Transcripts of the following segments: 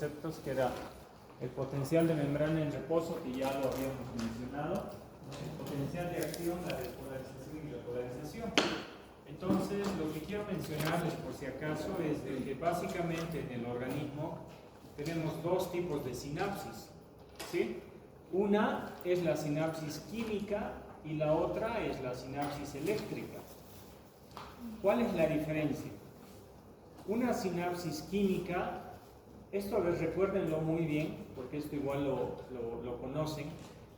conceptos, que era el potencial de membrana en reposo, que ya lo habíamos mencionado, ¿no? El potencial de acción, la despolarización y la polarización. Entonces, lo que quiero mencionarles, por si acaso, es de que básicamente en el organismo tenemos dos tipos de sinapsis, ¿sí? Una es la sinapsis química y la otra es la sinapsis eléctrica. ¿Cuál es la diferencia? Una sinapsis química, esto a ver, recuérdenlo muy bien, porque esto igual lo conocen.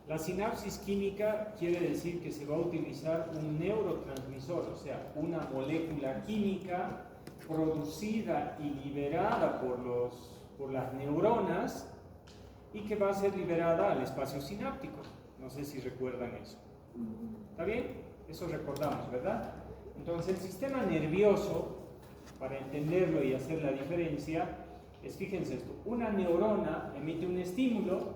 La sinapsis química quiere decir que se va a utilizar un neurotransmisor, o sea, una molécula química producida y liberada por las neuronas y que va a ser liberada al espacio sináptico. No sé si recuerdan eso. ¿Está bien? Eso recordamos, ¿verdad? Entonces, el sistema nervioso, para entenderlo y hacer la diferencia, es, fíjense esto, una neurona emite un estímulo,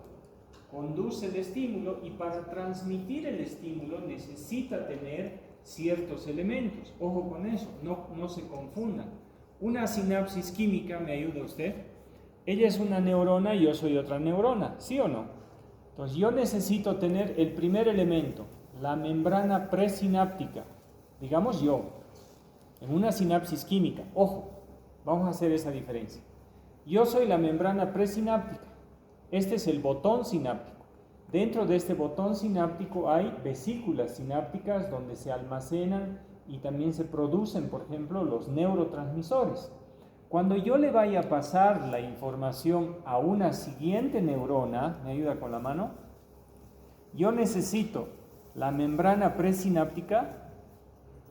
conduce el estímulo y para transmitir el estímulo necesita tener ciertos elementos. Ojo con eso, no se confundan. Una sinapsis química, ¿me ayuda usted? Ella es una neurona y yo soy otra neurona, ¿sí o no? Entonces yo necesito tener el primer elemento, la membrana presináptica, digamos yo, en una sinapsis química. Ojo, vamos a hacer esa diferencia. Yo soy la membrana presináptica. Este es el botón sináptico. Dentro de este botón sináptico hay vesículas sinápticas donde se almacenan y también se producen, por ejemplo, los neurotransmisores. Cuando yo le vaya a pasar la información a una siguiente neurona, ¿me ayuda con la mano? Yo necesito la membrana presináptica,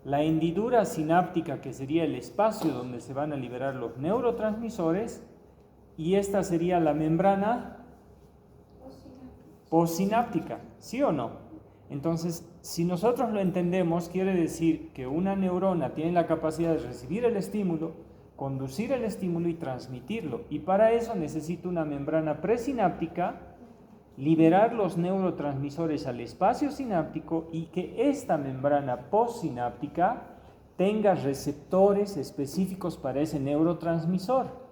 la hendidura sináptica, que sería el espacio donde se van a liberar los neurotransmisores, y esta sería la membrana postsináptica, ¿sí o no? Entonces, si nosotros lo entendemos, quiere decir que una neurona tiene la capacidad de recibir el estímulo, conducir el estímulo y transmitirlo, y para eso necesita una membrana presináptica, liberar los neurotransmisores al espacio sináptico y que esta membrana postsináptica tenga receptores específicos para ese neurotransmisor.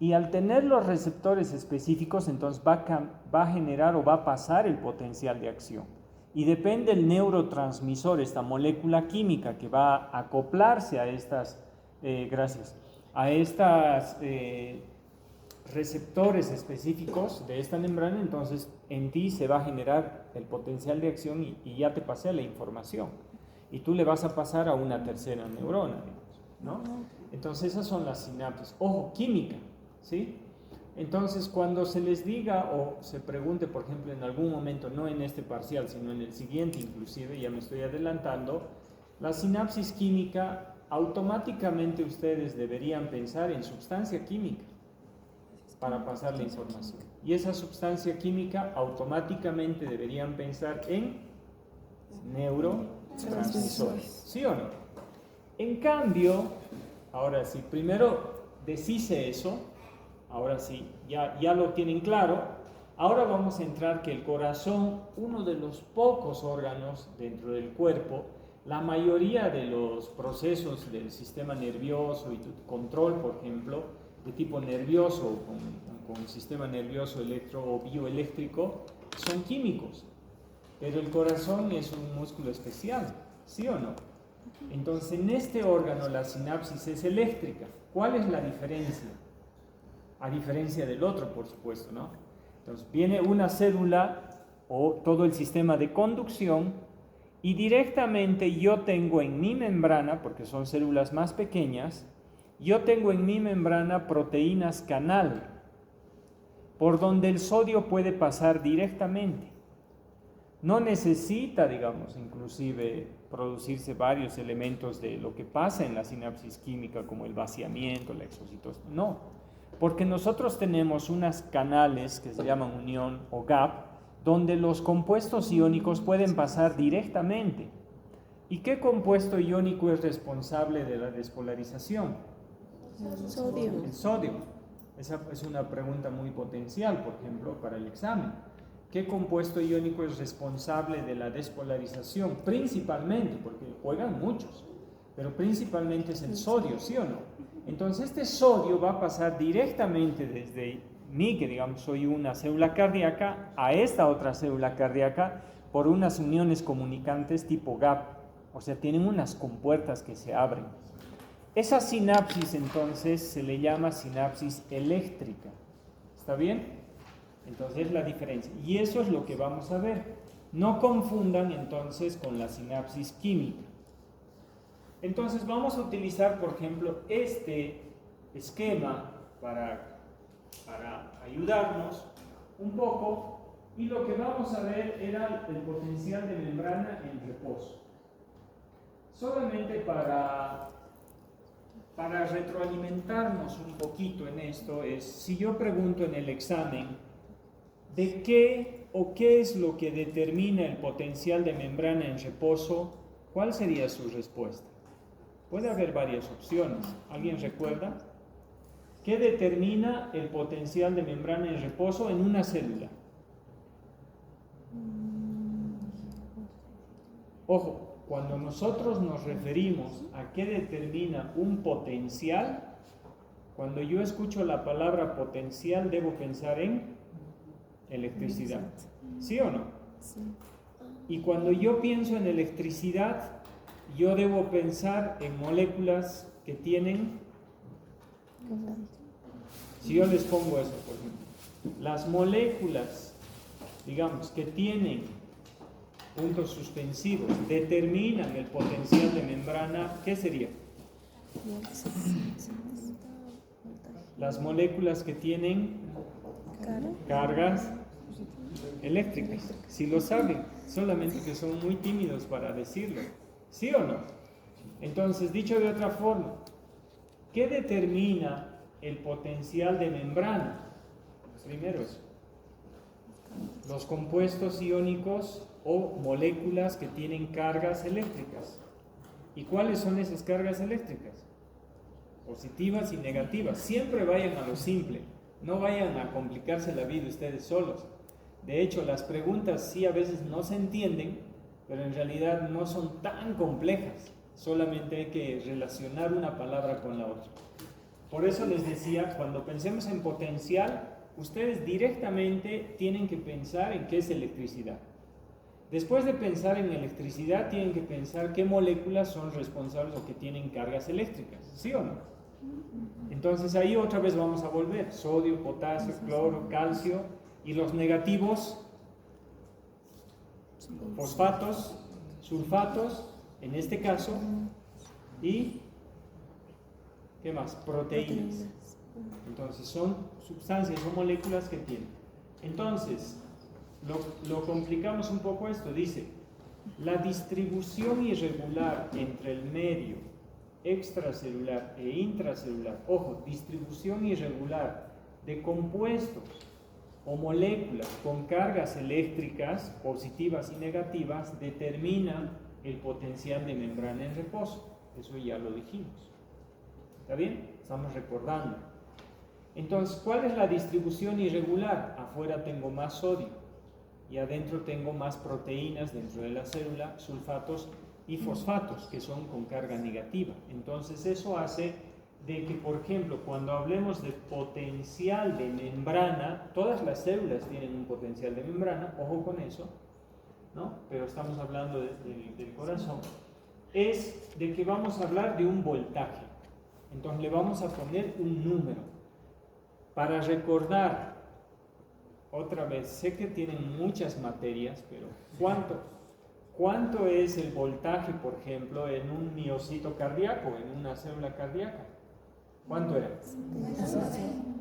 Y al tener los receptores específicos, entonces va a generar o va a pasar el potencial de acción. Y depende del neurotransmisor, esta molécula química que va a acoplarse a estas, receptores específicos de esta membrana, entonces en ti se va a generar el potencial de acción y ya te pasé la información. Y tú le vas a pasar a una tercera neurona, ¿no? Entonces esas son las sinapsis. Ojo, química, ¿sí? Entonces cuando se les diga o se pregunte, por ejemplo, en algún momento, no en este parcial, sino en el siguiente inclusive, ya me estoy adelantando, la sinapsis química, automáticamente ustedes deberían pensar en sustancia química para pasar la información. Y esa sustancia química automáticamente deberían pensar en neurotransmisores, ¿sí o no? En cambio, ahora sí, primero deshice eso, ahora sí, ya lo tienen claro. Ahora vamos a entrar que el corazón, uno de los pocos órganos dentro del cuerpo, la mayoría de los procesos del sistema nervioso y tu control, por ejemplo, de tipo nervioso, con sistema nervioso electro o bioeléctrico, son químicos. Pero el corazón es un músculo especial, ¿sí o no? Entonces, en este órgano la sinapsis es eléctrica. ¿Cuál es la diferencia? A diferencia del otro, por supuesto, ¿no? Entonces, viene una célula o todo el sistema de conducción y directamente yo tengo en mi membrana, porque son células más pequeñas, yo tengo en mi membrana proteínas canal, por donde el sodio puede pasar directamente. No necesita, digamos, inclusive producirse varios elementos de lo que pasa en la sinapsis química, como el vaciamiento, la exocitosis. No, porque nosotros tenemos unas canales que se llaman unión o gap, donde los compuestos iónicos pueden pasar directamente. ¿Y qué compuesto iónico es responsable de la despolarización? Sodio. El sodio. Esa es una pregunta muy potencial, por ejemplo, para el examen. ¿Qué compuesto iónico es responsable de la despolarización? Principalmente, porque juegan muchos, pero principalmente es el sodio, ¿sí o no? Entonces este sodio va a pasar directamente desde mí, que digamos soy una célula cardíaca, a esta otra célula cardíaca por unas uniones comunicantes tipo gap, o sea, tienen unas compuertas que se abren. Esa sinapsis entonces se le llama sinapsis eléctrica. ¿Está bien? Entonces es la diferencia. Y eso es lo que vamos a ver. No confundan entonces con la sinapsis química. Entonces vamos a utilizar, por ejemplo, este esquema para ayudarnos un poco. Y lo que vamos a ver era el potencial de membrana en reposo. Solamente para retroalimentarnos un poquito en esto, es si yo pregunto en el examen de qué o qué es lo que determina el potencial de membrana en reposo, ¿cuál sería su respuesta? Puede haber varias opciones. ¿Alguien recuerda? ¿Qué determina el potencial de membrana en reposo en una célula? Ojo, cuando nosotros nos referimos a qué determina un potencial, cuando yo escucho la palabra potencial, debo pensar en electricidad. ¿Sí o no? Sí. Y cuando yo pienso en electricidad, yo debo pensar en moléculas que tienen... Si yo les pongo eso, por ejemplo, las moléculas, digamos, que tienen puntos suspensivos, determinan el potencial de membrana, ¿qué sería? Las moléculas que tienen cargas eléctricas. Si lo saben, solamente que son muy tímidos para decirlo. ¿Sí o no? Entonces, dicho de otra forma, ¿qué determina el potencial de membrana? Primero eso. Los compuestos iónicos o moléculas que tienen cargas eléctricas. ¿Y cuáles son esas cargas eléctricas? Positivas y negativas. Siempre vayan a lo simple. No vayan a complicarse la vida ustedes solos. De hecho, las preguntas sí a veces no se entienden, pero en realidad no son tan complejas. Solamente hay que relacionar una palabra con la otra. Por eso les decía, cuando pensemos en potencial, ustedes directamente tienen que pensar en qué es electricidad. Después de pensar en electricidad, tienen que pensar qué moléculas son responsables o que tienen cargas eléctricas. ¿Sí o no? Entonces ahí otra vez vamos a volver. Sodio, potasio, cloro, calcio. Y los negativos, fosfatos, sulfatos, en este caso, y ¿qué más? Proteínas. Entonces son sustancias, son moléculas que tienen. Entonces, lo complicamos un poco esto. Dice, la distribución irregular entre el medio extracelular e intracelular, ojo, distribución irregular de compuestos o moléculas con cargas eléctricas positivas y negativas determina el potencial de membrana en reposo. Eso ya lo dijimos. ¿Está bien? Estamos recordando. Entonces, ¿cuál es la distribución irregular? Afuera tengo más sodio y adentro tengo más proteínas dentro de la célula, sulfatos y fosfatos, que son con carga negativa. Entonces, eso hace de que, por ejemplo, cuando hablemos de potencial de membrana, todas las células tienen un potencial de membrana, ojo con eso, ¿no? Pero estamos hablando del corazón, es de que vamos a hablar de un voltaje. Entonces le vamos a poner un número para recordar. Otra vez, sé que tienen muchas materias, pero ¿cuánto es el voltaje, por ejemplo, en un miocito cardíaco, en una célula cardíaca? ¿Cuánto era?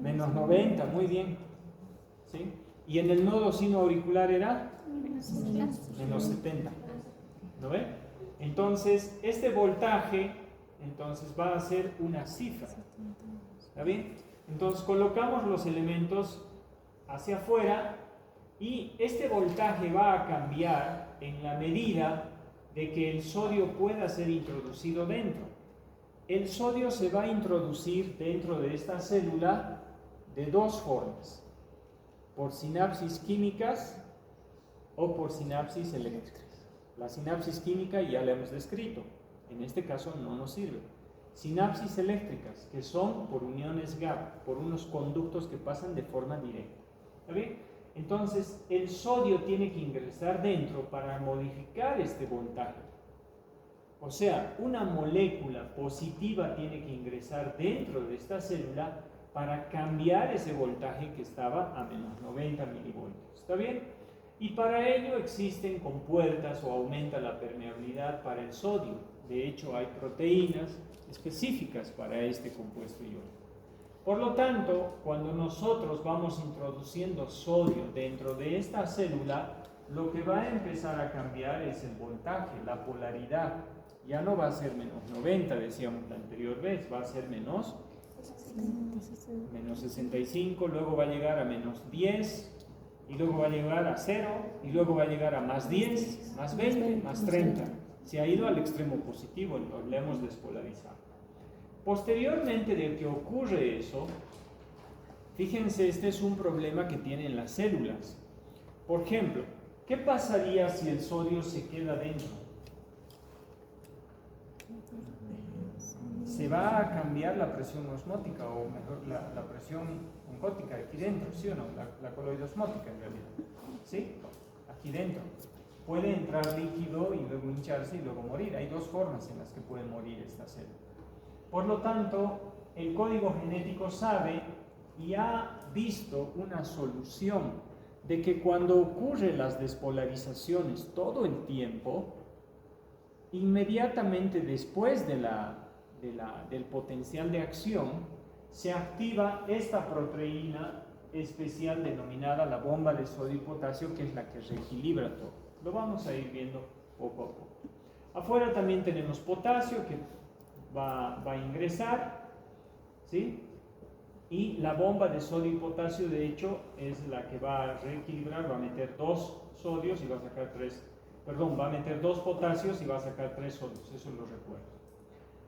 Menos 90, muy bien. ¿Sí? Y en el nodo sinoauricular era menos 70. ¿No ve? Entonces, este voltaje va a ser una cifra. ¿Está bien? Entonces, colocamos los elementos hacia afuera y este voltaje va a cambiar en la medida de que el sodio pueda ser introducido dentro. El sodio se va a introducir dentro de esta célula de dos formas: por sinapsis químicas o por sinapsis eléctricas. La sinapsis química ya la hemos descrito, en este caso no nos sirve. sinapsis eléctricas, que son por uniones gap, por unos conductos que pasan de forma directa. ¿Está bien? Entonces, el sodio tiene que ingresar dentro para modificar este voltaje. O sea, una molécula positiva tiene que ingresar dentro de esta célula para cambiar ese voltaje que estaba a menos 90 milivoltios. ¿Está bien? Y para ello existen compuertas o aumenta la permeabilidad para el sodio. De hecho, hay proteínas específicas para este compuesto iónico. Por lo tanto, cuando nosotros vamos introduciendo sodio dentro de esta célula, lo que va a empezar a cambiar es el voltaje, la polaridad. Ya no va a ser menos 90, decíamos la anterior vez, va a ser menos 65, luego va a llegar a menos 10, y luego va a llegar a 0, y luego va a llegar a más 10, más 20, más 30. Se ha ido al extremo positivo, lo hemos despolarizado. Posteriormente de que ocurre eso, fíjense, este es un problema que tienen las células. Por ejemplo, ¿qué pasaría si el sodio se queda dentro? Se va a cambiar la presión osmótica, o mejor la presión oncótica aquí dentro, ¿sí o no? La coloidosmótica en realidad, ¿sí? Aquí dentro. Puede entrar líquido y luego hincharse y luego morir. Hay dos formas en las que puede morir esta célula. Por lo tanto, el código genético sabe y ha visto una solución de que cuando ocurren las despolarizaciones todo el tiempo, inmediatamente después del potencial de acción, se activa esta proteína especial denominada la bomba de sodio y potasio, que es la que reequilibra todo. Lo vamos a ir viendo poco a poco. Afuera también tenemos potasio que va a ingresar, ¿sí? Y la bomba de sodio y potasio, de hecho, es la que va a reequilibrar, va a meter dos sodios y va a sacar va a meter dos potasios y va a sacar 3 sodios, eso lo recuerdo.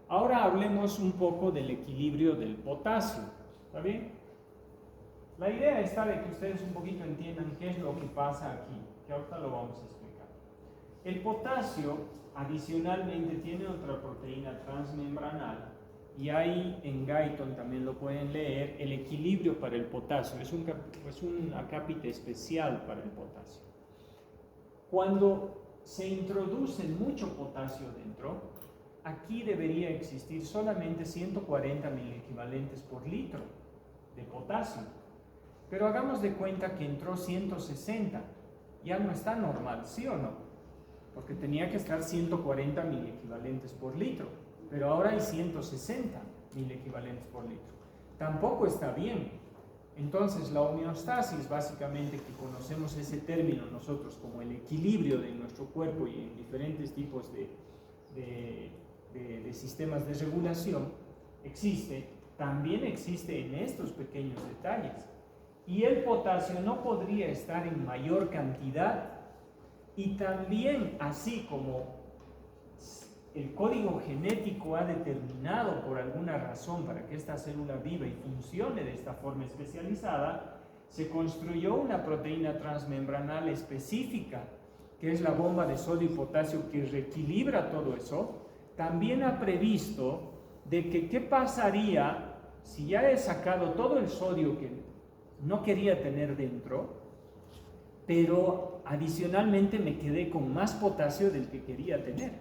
Ahora hablemos un poco del equilibrio del potasio, ¿está bien? La idea está de que ustedes un poquito entiendan qué es lo que pasa aquí, que ahorita lo vamos a explicar. El potasio, adicionalmente, tiene otra proteína transmembranal, y ahí en Guyton también lo pueden leer, el equilibrio para el potasio, es un acápite especial para el potasio. Cuando se introduce mucho potasio dentro, aquí debería existir solamente 140 miliequivalentes por litro de potasio, pero hagamos de cuenta que entró 160, ya no está normal, ¿sí o no? Porque tenía que estar 140 miliequivalentes por litro, pero ahora hay 160 miliequivalentes por litro. Tampoco está bien. Entonces la homeostasis, básicamente, que conocemos ese término nosotros como el equilibrio de nuestro cuerpo y en diferentes tipos de sistemas de regulación, también existe en estos pequeños detalles. Y el potasio no podría estar en mayor cantidad, y también, así como el código genético ha determinado por alguna razón para que esta célula viva y funcione de esta forma especializada, se construyó una proteína transmembranal específica, que es la bomba de sodio y potasio, que reequilibra todo eso. También ha previsto de que qué pasaría si ya he sacado todo el sodio que no quería tener dentro, pero adicionalmente me quedé con más potasio del que quería tener.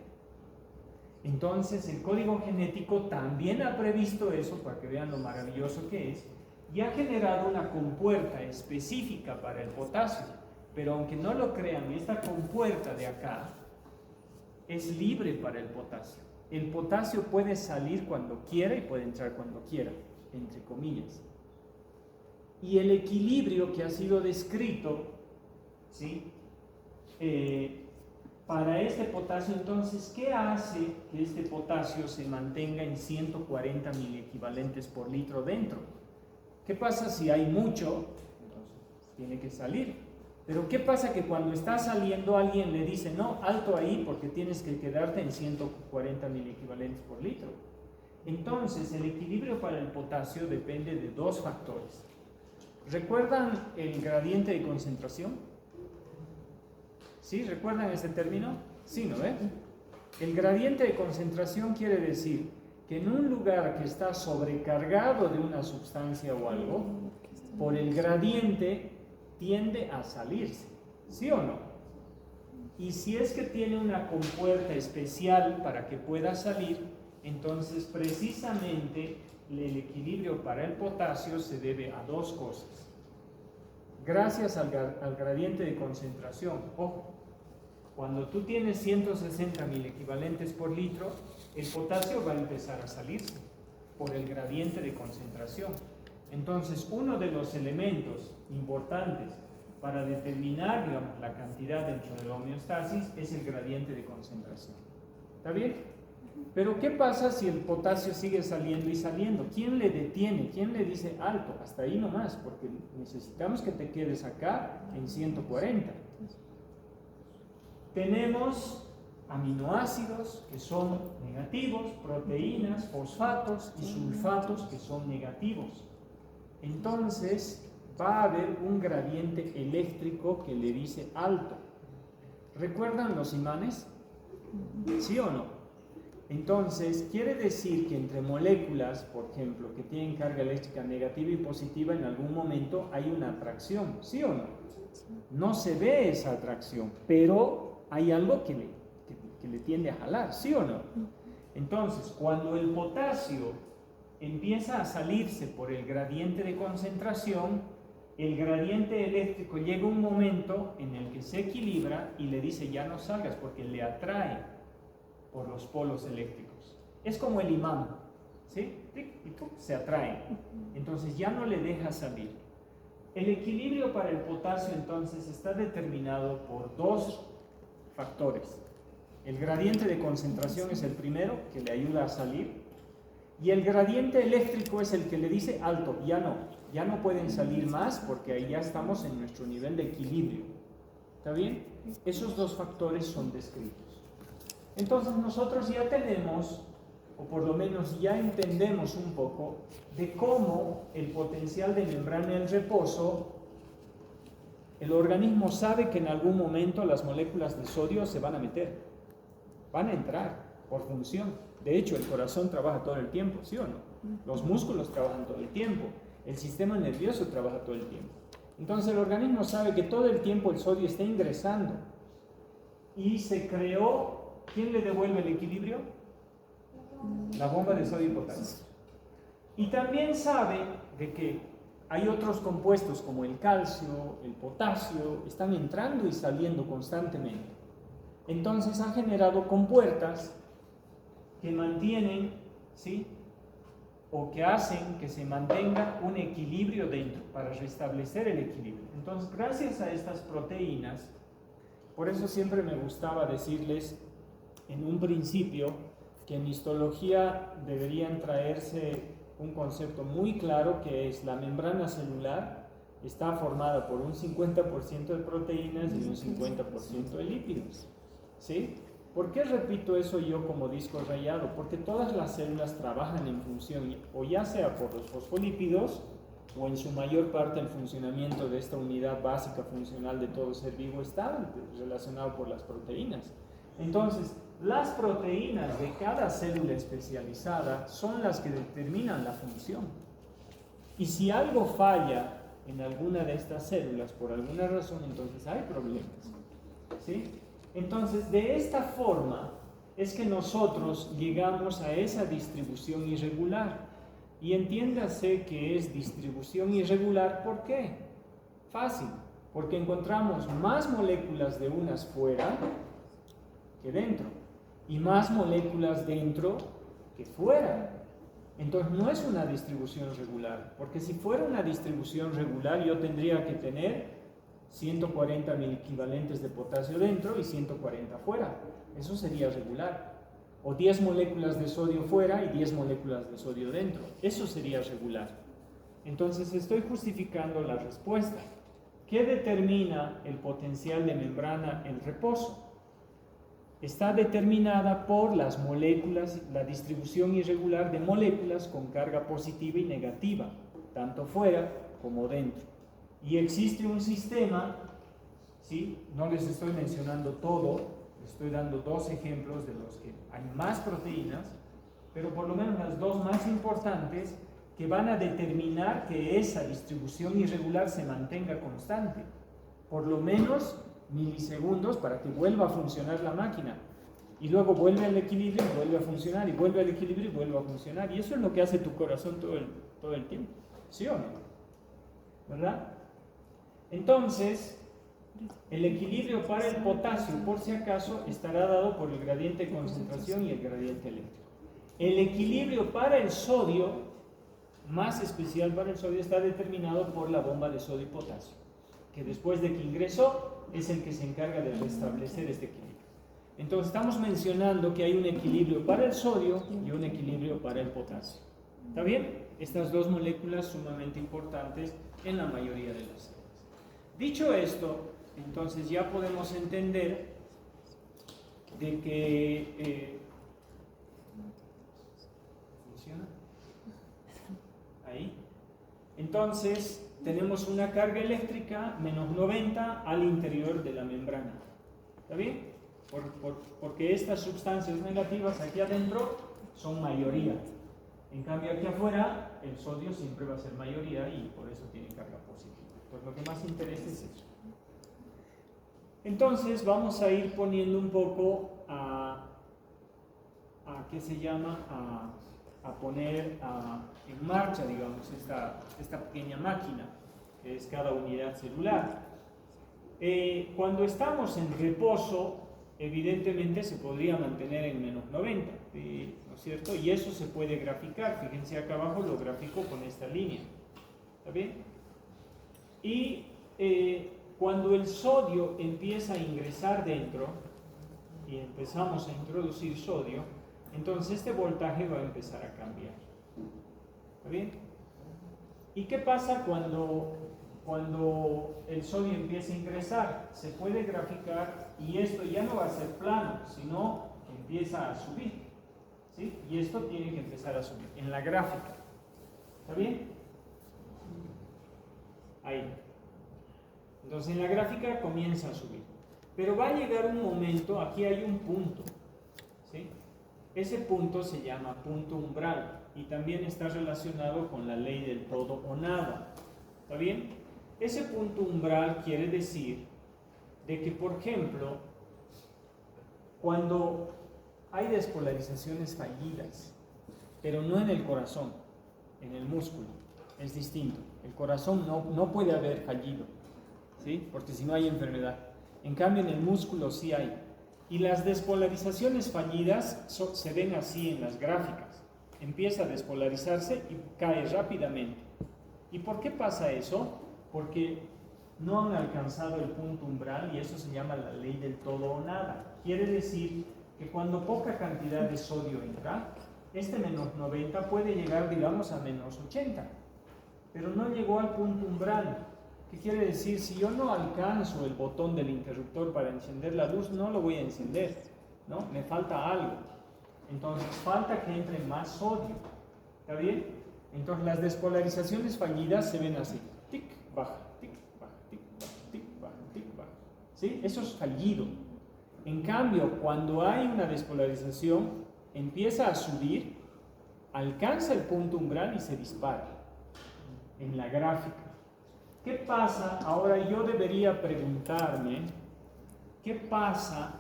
Entonces el código genético también ha previsto eso, para que vean lo maravilloso que es, y ha generado una compuerta específica para el potasio. Pero aunque no lo crean, esta compuerta de acá es libre para el potasio. El potasio puede salir cuando quiera y puede entrar cuando quiera, entre comillas. Y el equilibrio que ha sido descrito, ¿sí? Para este potasio, entonces, ¿qué hace que este potasio se mantenga en 140 miliequivalentes por litro dentro? ¿Qué pasa si hay mucho? Entonces, tiene que salir. Pero ¿qué pasa que cuando está saliendo alguien le dice, no, alto ahí porque tienes que quedarte en 140 miliequivalentes por litro? Entonces, el equilibrio para el potasio depende de dos factores. ¿Recuerdan el gradiente de concentración? ¿Sí? ¿Recuerdan ese término? Sí, ¿no? El gradiente de concentración quiere decir que en un lugar que está sobrecargado de una sustancia o algo, por el gradiente tiende a salirse, ¿sí o no? Y si es que tiene una compuerta especial para que pueda salir, entonces precisamente el equilibrio para el potasio se debe a dos cosas. Gracias al gradiente de concentración, ojo, cuando tú tienes 160.000 equivalentes por litro, el potasio va a empezar a salirse por el gradiente de concentración. Entonces, uno de los elementos importantes para determinar, digamos, la cantidad dentro de la homeostasis es el gradiente de concentración. ¿Está bien? Pero ¿qué pasa si el potasio sigue saliendo y saliendo? ¿Quién le detiene? ¿Quién le dice alto? Hasta ahí nomás, porque necesitamos que te quedes acá en 140. Tenemos aminoácidos que son negativos, proteínas, fosfatos y sulfatos que son negativos. Entonces va a haber un gradiente eléctrico que le dice alto. ¿Recuerdan los imanes? ¿Sí o no? Entonces, quiere decir que entre moléculas, por ejemplo, que tienen carga eléctrica negativa y positiva, en algún momento hay una atracción, ¿sí o no? No se ve esa atracción, pero hay algo que le tiende a jalar, ¿sí o no? Entonces, cuando el potasio empieza a salirse por el gradiente de concentración, el gradiente eléctrico llega un momento en el que se equilibra y le dice ya no salgas porque le atrae por los polos eléctricos. Es como el imán, ¿sí? Se atrae. Entonces ya no le deja salir. El equilibrio para el potasio entonces está determinado por dos factores. El gradiente de concentración es el primero que le ayuda a salir y el gradiente eléctrico es el que le dice alto, ya no pueden salir más porque ahí ya estamos en nuestro nivel de equilibrio. ¿Está bien? Esos dos factores son descritos. Entonces nosotros ya tenemos, o por lo menos ya entendemos un poco, de cómo el potencial de membrana en reposo, el organismo sabe que en algún momento las moléculas de sodio se van a meter, van a entrar por función. De hecho, el corazón trabaja todo el tiempo, ¿sí o no? Los músculos trabajan todo el tiempo, el sistema nervioso trabaja todo el tiempo. Entonces el organismo sabe que todo el tiempo el sodio está ingresando y se creó. ¿Quién le devuelve el equilibrio? La bomba de sodio y potasio. Y también sabe de que hay otros compuestos como el calcio, el potasio, están entrando y saliendo constantemente. Entonces ha generado compuertas que mantienen, ¿sí? O que hacen que se mantenga un equilibrio dentro para restablecer el equilibrio. Entonces, gracias a estas proteínas, por eso siempre me gustaba decirles en un principio que en histología deberían traerse un concepto muy claro que es la membrana celular está formada por un 50% de proteínas y un 50% de lípidos, ¿sí? ¿Por qué repito eso yo como disco rayado? Porque todas las células trabajan en función, o ya sea por los fosfolípidos o en su mayor parte el funcionamiento de esta unidad básica funcional de todo ser vivo está relacionado por las proteínas. Entonces, las proteínas de cada célula especializada son las que determinan la función. Y si algo falla en alguna de estas células por alguna razón, entonces hay problemas, ¿sí? Entonces, de esta forma es que nosotros llegamos a esa distribución irregular. Y entiéndase que es distribución irregular, ¿por qué? Fácil, porque encontramos más moléculas de unas fuera que dentro, y más moléculas dentro que fuera. Entonces no es una distribución regular, porque si fuera una distribución regular yo tendría que tener 140.000 equivalentes de potasio dentro y 140 fuera. Eso sería regular. O 10 moléculas de sodio fuera y 10 moléculas de sodio dentro. Eso sería regular. Entonces estoy justificando la respuesta. ¿Qué determina el potencial de membrana en reposo? Está determinada por las moléculas, la distribución irregular de moléculas con carga positiva y negativa, tanto fuera como dentro. Y existe un sistema, ¿sí? No les estoy mencionando todo, les estoy dando dos ejemplos de los que hay más proteínas. pero por lo menos las dos más importantes que van a determinar que esa distribución irregular se mantenga constante. Por lo menos milisegundos para que vuelva a funcionar la máquina. Y luego vuelve al equilibrio y vuelve a funcionar, y vuelve al equilibrio y vuelve a funcionar. Y eso es lo que hace tu corazón todo el tiempo. ¿Sí o no? ¿Verdad? Entonces, el equilibrio para el potasio, por si acaso, estará dado por el gradiente de concentración y el gradiente eléctrico. El equilibrio para el sodio, más especial para el sodio, está determinado por la bomba de sodio y potasio, que después de que ingresó, es el que se encarga de restablecer este equilibrio. Entonces, estamos mencionando que hay un equilibrio para el sodio y un equilibrio para el potasio. ¿Está bien? Estas dos moléculas sumamente importantes en la mayoría de las células. Dicho esto, entonces ya podemos entender de que ¿funciona? Ahí. Entonces tenemos una carga eléctrica menos 90 al interior de la membrana. ¿Está bien? Porque estas sustancias negativas aquí adentro son mayoría. En cambio aquí afuera el sodio siempre va a ser mayoría y por eso tiene carga positiva. Entonces lo que más interesa es eso. Entonces vamos a ir poniendo un poco ¿qué se llama? A poner en marcha, digamos, esta pequeña máquina que es cada unidad celular. Cuando estamos en reposo, evidentemente se podría mantener en menos 90, ¿no es cierto? Y eso se puede graficar. Fíjense acá abajo, lo grafico con esta línea. ¿Está bien? Y cuando el sodio empieza a ingresar dentro y empezamos a introducir sodio, entonces este voltaje va a empezar a cambiar. ¿Está bien? ¿Y qué pasa cuando el sodio empieza a ingresar? Se puede graficar y esto ya no va a ser plano, sino que empieza a subir. ¿Sí? Y esto tiene que empezar a subir en la gráfica. ¿Está bien? Ahí. Entonces en la gráfica comienza a subir. Pero va a llegar un momento, aquí hay un punto. ¿Sí? Ese punto se llama punto umbral y también está relacionado con la ley del todo o nada. ¿Está bien? Ese punto umbral quiere decir de que, por ejemplo, cuando hay despolarizaciones fallidas, pero no en el corazón, en el músculo, es distinto. El corazón no puede haber fallido, ¿sí? Porque si no hay enfermedad. En cambio, en el músculo sí hay. Y las despolarizaciones fallidas se ven así en las gráficas. Empieza a despolarizarse y cae rápidamente. ¿Y por qué pasa eso? Porque no han alcanzado el punto umbral y eso se llama la ley del todo o nada. Quiere decir que cuando poca cantidad de sodio entra, este menos 90 puede llegar, digamos, a menos 80, pero no llegó al punto umbral. ¿Qué quiere decir? Si yo no alcanzo el botón del interruptor para encender la luz, no lo voy a encender, ¿no? Me falta algo. Entonces falta que entre más sodio. ¿Está bien? Entonces las despolarizaciones fallidas se ven así. Tic, baja, tic, baja, tic, baja, tic, baja, tic, baja. ¿Sí? Eso es fallido. En cambio, cuando hay una despolarización, empieza a subir, alcanza el punto umbral y se dispara en la gráfica. ¿Qué pasa? Ahora yo debería preguntarme, ¿qué pasa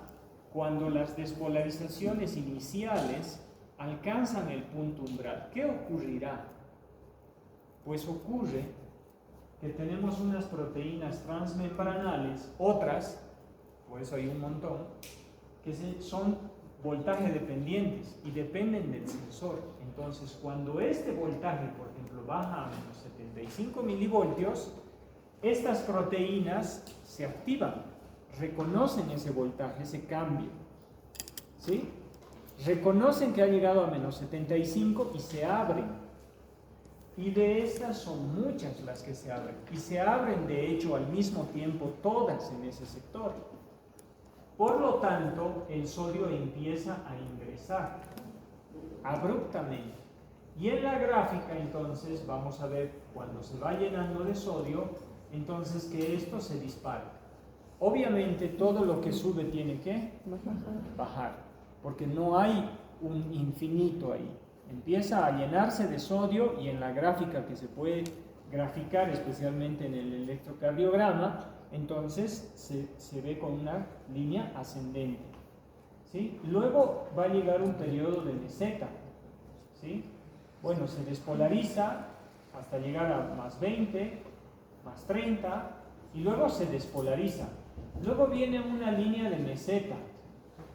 cuando las despolarizaciones iniciales alcanzan el punto umbral? ¿Qué ocurrirá? Pues ocurre que tenemos unas proteínas transmembranales, otras, por eso hay un montón, que son voltaje dependientes y dependen del sensor. Entonces, cuando este voltaje, por ejemplo, baja a menos 75 milivoltios, estas proteínas se activan, reconocen ese voltaje, ese cambio, ¿sí? Reconocen que ha llegado a menos 75 y se abren. Y de estas son muchas las que se abren. Y se abren, de hecho, al mismo tiempo todas en ese sector. Por lo tanto, el sodio empieza a ingresar abruptamente. Y en la gráfica, entonces, vamos a ver cuando se va llenando de sodio, entonces que esto se dispara. Obviamente todo lo que sube tiene que bajar, porque no hay un infinito ahí. Empieza a llenarse de sodio y en la gráfica que se puede graficar, especialmente en el electrocardiograma, entonces se ve con una línea ascendente. ¿Sí? Luego va a llegar un periodo de meseta. ¿Sí? Bueno, se despolariza hasta llegar a más 20, más 30 y luego se despolariza. Luego viene una línea de meseta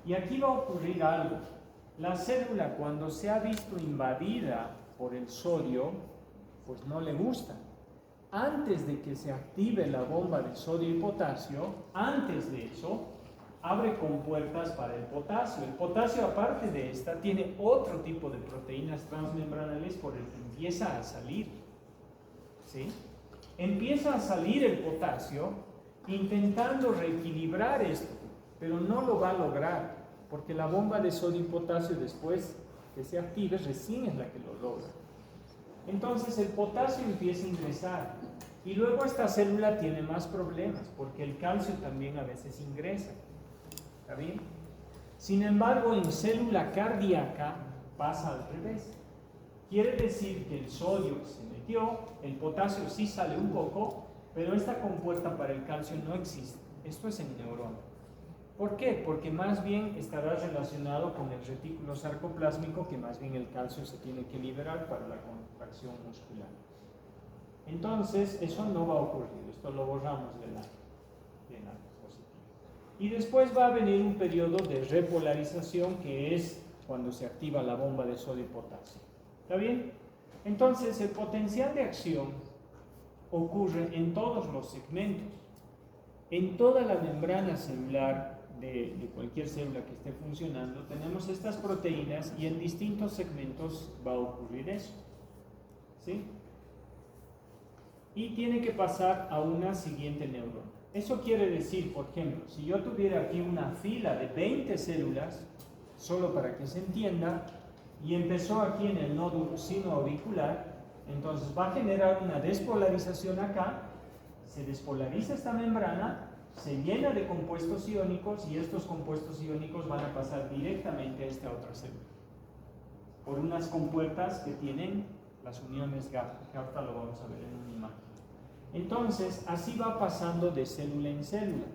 y aquí va a ocurrir algo. La célula, cuando se ha visto invadida por el sodio, pues no le gusta. Antes de que se active la bomba de sodio y potasio, antes de eso, abre compuertas para el potasio. El potasio, aparte de esta, tiene otro tipo de proteínas transmembranales por el que empieza a salir. ¿Sí? Empieza a salir el potasio intentando reequilibrar esto, pero no lo va a lograr, porque la bomba de sodio y potasio, después que se active, recién es la que lo logra. Entonces el potasio empieza a ingresar y luego esta célula tiene más problemas, porque el calcio también a veces ingresa. ¿Está bien? Sin embargo, en célula cardíaca pasa al revés. Quiere decir que el sodio se metió, el potasio sí sale un poco, pero esta compuerta para el calcio no existe. Esto es en neurona. ¿Por qué? Porque más bien estará relacionado con el retículo sarcoplásmico, que más bien el calcio se tiene que liberar para la contracción muscular. Entonces, eso no va a ocurrir, esto lo borramos de la diapositiva. Y después va a venir un periodo de repolarización, que es cuando se activa la bomba de sodio y potasio. ¿Está bien? Entonces, el potencial de acción ocurre en todos los segmentos. En toda la membrana celular de cualquier célula que esté funcionando, tenemos estas proteínas y en distintos segmentos va a ocurrir eso. ¿Sí? Y tiene que pasar a una siguiente neurona. Eso quiere decir, por ejemplo, si yo tuviera aquí una fila de 20 células, solo para que se entienda, y empezó aquí en el nódulo sinoauricular, entonces va a generar una despolarización acá, se despolariza esta membrana, se llena de compuestos iónicos y estos compuestos iónicos van a pasar directamente a esta otra célula por unas compuertas que tienen las uniones GAP, que ahorita lo vamos a ver en una imagen. Entonces, así va pasando de célula en célula,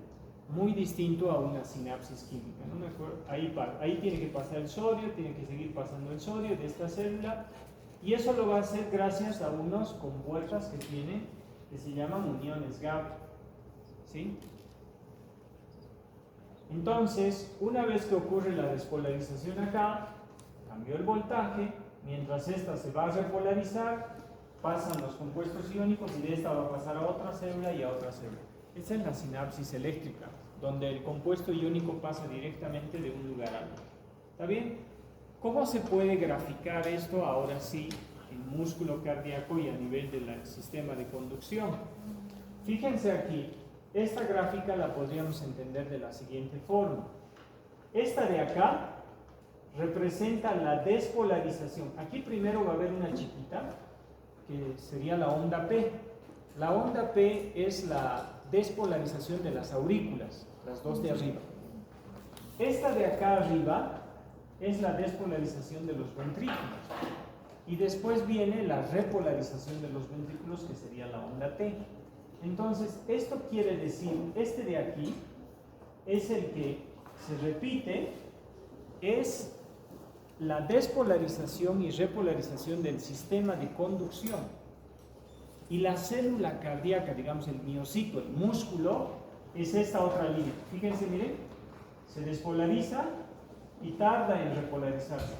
muy distinto a una sinapsis química, ¿no? Ahí tiene que pasar el sodio, tiene que seguir pasando el sodio de esta célula, y eso lo va a hacer gracias a unas compuertas que tiene, que se llaman uniones GAP. ¿Sí? Entonces, una vez que ocurre la despolarización acá, cambió el voltaje, mientras esta se va a repolarizar, pasan los compuestos iónicos y de esta va a pasar a otra célula y a otra célula. Esa es la sinapsis eléctrica, donde el compuesto iónico pasa directamente de un lugar a otro. ¿Está bien? ¿Cómo se puede graficar esto ahora sí en músculo cardíaco y a nivel del sistema de conducción? Fíjense aquí. Esta gráfica la podríamos entender de la siguiente forma. Esta de acá representa la despolarización. Aquí primero va a haber una chiquita, que sería la onda P. La onda P es la despolarización de las aurículas, las dos de arriba. Esta de acá arriba es la despolarización de los ventrículos. Y después viene la repolarización de los ventrículos, que sería la onda T. Entonces, esto quiere decir, este de aquí es el que se repite, es la despolarización y repolarización del sistema de conducción. Y la célula cardíaca, digamos el miocito, el músculo, es esta otra línea. Fíjense, miren, se despolariza y tarda en repolarizarse.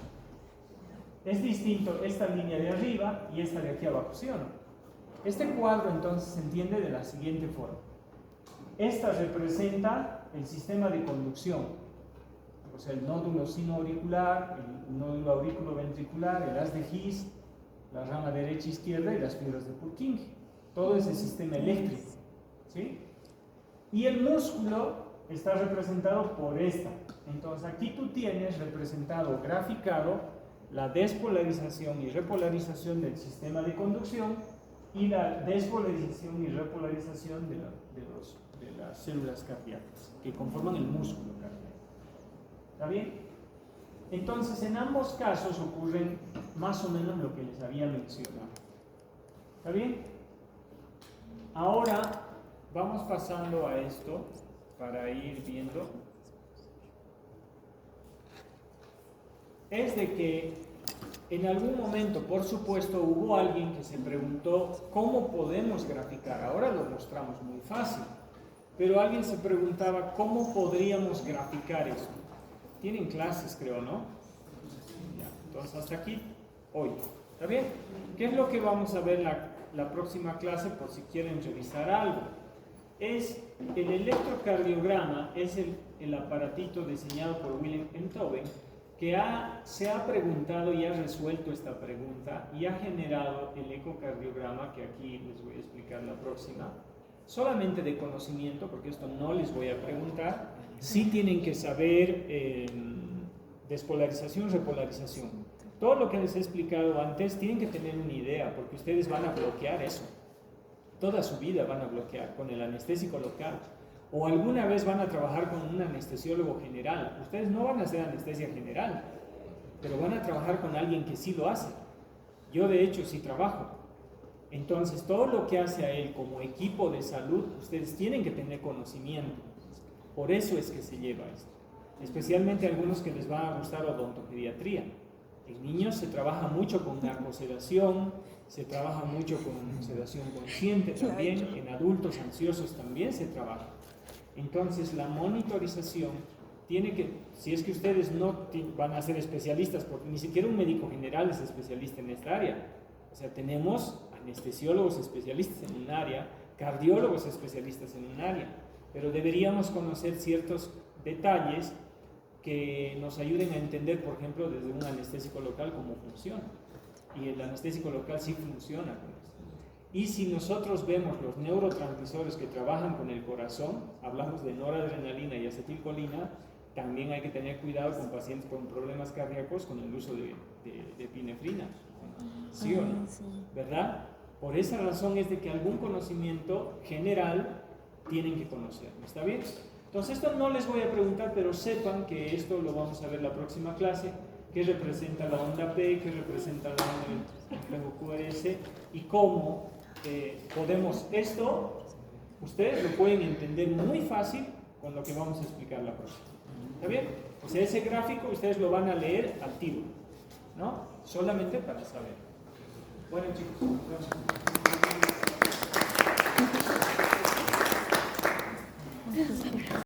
Es distinto esta línea de arriba y esta de aquí abajo, ¿sí o no? Este cuadro entonces se entiende de la siguiente forma. Esta representa el sistema de conducción, o sea, el nódulo sinoauricular, el nódulo auriculoventricular, el haz de His, la rama derecha e izquierda y las fibras de Purkinje. Todo ese sistema eléctrico. ¿Sí? Y el músculo está representado por esta. Entonces aquí tú tienes representado, graficado, la despolarización y repolarización del sistema de conducción y la despolarización y repolarización de las células cardíacas que conforman el músculo cardíaco. ¿Está bien? Entonces, en ambos casos ocurren más o menos lo que les había mencionado. ¿Está bien? Ahora vamos pasando a esto para ir viendo. Es de que en algún momento, por supuesto, hubo alguien que se preguntó cómo podemos graficar. Ahora lo mostramos muy fácil, pero alguien se preguntaba cómo podríamos graficar esto. Tienen clases, creo, ¿no? Ya, entonces, hasta aquí, hoy. ¿Está bien? ¿Qué es lo que vamos a ver la próxima clase por si quieren revisar algo? Es el electrocardiograma, es el aparatito diseñado por Wilhelm Enthoven, que se ha preguntado y ha resuelto esta pregunta y ha generado el ecocardiograma, que aquí les voy a explicar la próxima, solamente de conocimiento, porque esto no les voy a preguntar. Sí tienen que saber despolarización, repolarización. Todo lo que les he explicado antes tienen que tener una idea, porque ustedes van a bloquear eso. Toda su vida van a bloquear con el anestésico local. O alguna vez van a trabajar con un anestesiólogo general. Ustedes no van a hacer anestesia general, pero van a trabajar con alguien que sí lo hace. Yo de hecho sí trabajo. Entonces todo lo que hace a él como equipo de salud, ustedes tienen que tener conocimiento. Por eso es que se lleva esto. Especialmente a algunos que les va a gustar odontopediatría. En niños se trabaja mucho con narcosedación, se trabaja mucho con sedación consciente también, en adultos ansiosos también se trabaja. Entonces la monitorización tiene que, si es que ustedes no van a ser especialistas, porque ni siquiera un médico general es especialista en esta área. O sea, tenemos anestesiólogos especialistas en un área, cardiólogos especialistas en un área, pero deberíamos conocer ciertos detalles que nos ayuden a entender, por ejemplo, desde un anestésico local cómo funciona. Y el anestésico local sí funciona con esto. Y si nosotros vemos los neurotransmisores que trabajan con el corazón, hablamos de noradrenalina y acetilcolina, también hay que tener cuidado con pacientes con problemas cardíacos con el uso de epinefrina. ¿Sí o no? ¿Verdad? Por esa razón es de que algún conocimiento general tienen que conocer. ¿Está bien? Entonces esto no les voy a preguntar, pero sepan que esto lo vamos a ver la próxima clase. ¿Qué representa la onda P? ¿Qué representa la onda del QRS? Y cómo podemos esto, ustedes lo pueden entender muy fácil con lo que vamos a explicar la próxima. ¿Está bien? O sea, ese gráfico ustedes lo van a leer activo, ¿no? Solamente para saber. Bueno, chicos, nos vemos.